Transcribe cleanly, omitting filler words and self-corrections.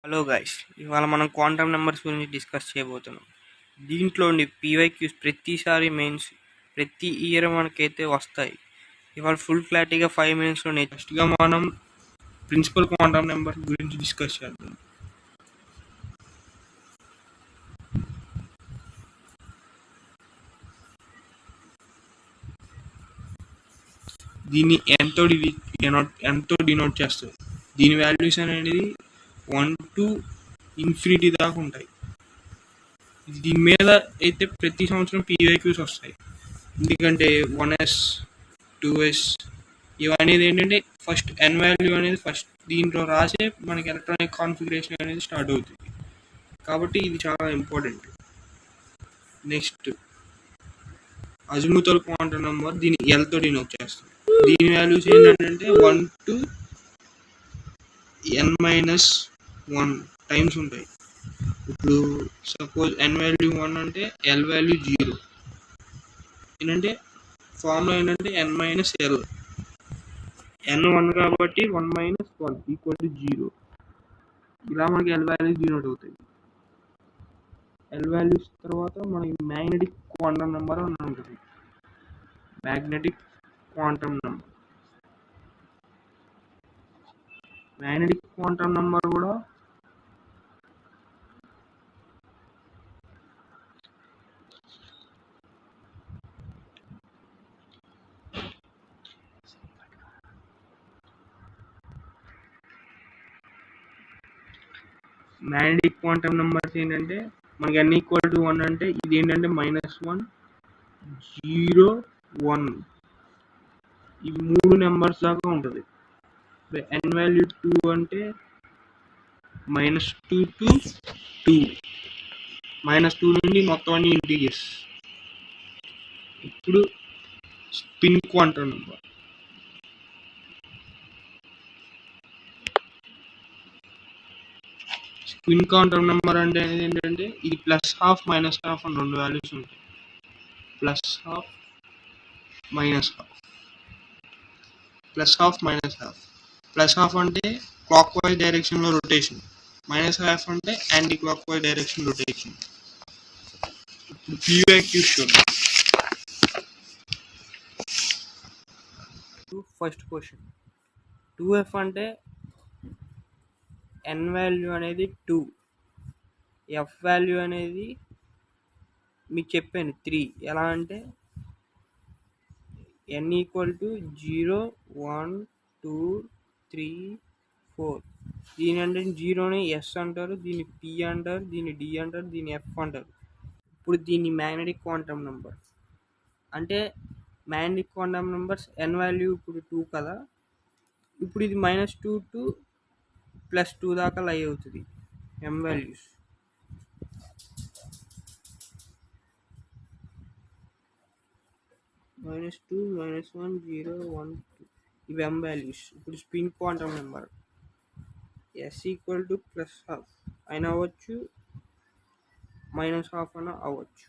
Hello guys, ఇవాళ మనం quantum numbers గురించి డిస్కస్ చేయబోతున్నాం. దీంట్లోని పీవైక్యూస్ ప్రతిసారి మెయిన్స్ ప్రతి ఇయర్ మనకైతే వస్తాయి. ఇవాళ ఫుల్ క్లారిటీగా 5 minutesలో ఫస్ట్గా మనం ప్రిన్సిపల్ క్వాంటమ్ నెంబర్ గురించి డిస్కస్ చేద్దాం. దీన్ని ఎంతో డినోట్ చేస్తారు. దీని వాల్యూస్ అనేది 1 to ఇన్ఫినిటీ దాకా ఉంటాయి. దీని మీద అయితే ప్రతి సంవత్సరం పీవైక్యూస్ వస్తాయి. ఎందుకంటే 1s 2s ఇవనేది ఏంటంటే ఫస్ట్ ఎన్ వాల్యూ అనేది ఫస్ట్ దీంట్లో రాసే మనకి ఎలక్ట్రానిక్ కాన్ఫిగరేషన్ అనేది స్టార్ట్ అవుతుంది. కాబట్టి ఇది చాలా important. Next azimuthal quantum number, దీన్ని ఎల్తో డినోట్ చేస్తాం. దీని వాల్యూస్ ఏంటంటే 1 to n-1 టైమ్స్ ఉంటాయి. ఇప్పుడు సపోజ్ ఎన్ వాల్యూ 1 అంటే ఎల్ వాల్యూ 0. ఏంటంటే ఫార్ములా ఏంటంటే n-l. n1 కాబట్టి 1 - 1 = 0. ఇలా మనకి ఎల్ వాల్యూస్ డినోట్ అవుతాయి. ఎల్ వాల్యూస్ తర్వాత మనకి మ్యాగ్నెటిక్ క్వాంటమ్ నెంబర్ అని ఉంటుంది. మ్యాగ్నెటిక్ క్వాంటమ్ నెంబర్ కూడా మ్యాగ్నెటిక్ క్వాంటమ్ నెంబర్స్ ఏంటంటే మనకి n = 1 అంటే ఇది ఏంటంటే -1 0 1 ఇవి 3 నెంబర్స్ దాకా ఉంటుంది. n వాల్యూ 2 అంటే -2 to 2, -2 నుండి మొత్తం అన్ని ఇంటీజర్స్. ఇప్పుడు spin quantum number. Spin quantum number అంటే ఏంటంటే ఇది +12 -12 అని 2 వాల్యూస్ ఉంటాయి. +12 -12 +12 అంటే క్లాక్ వైజ్ డైరెక్షన్లో రొటేషన్, -12 అంటే anti clock wise direction rotation. ఇప్పుడు పీవైక్యూస్ చూద్దాం. ఫస్ట్ క్వశ్చన్, 2f అంటే n వాల్యూ అనేది 2, f వాల్యూ అనేది మీకు చెప్పాను 3. ఎలా అంటే n = 0 1 2 3 4. దీని అంటే 0ని s అంటారు, దీన్ని p అంటారు, దీన్ని d అంటారు, దీన్ని f అంటారు. ఇప్పుడు దీన్ని మ్యాగ్నెటిక్ క్వాంటమ్ నెంబర్ అంటే magnetic quantum numbers n value ఇప్పుడు 2 కదా. ఇప్పుడు ఇది -2 to +2 దాకా లై అవుతుంది m వాల్యూస్. -2 -1 0 1 2 ఇవి m వాల్యూస్. ఇప్పుడు స్పిన్ క్వాంటమ్ నెంబర్ s = +12 అయినా అవ్వచ్చు, -12 అయినా అవ్వచ్చు.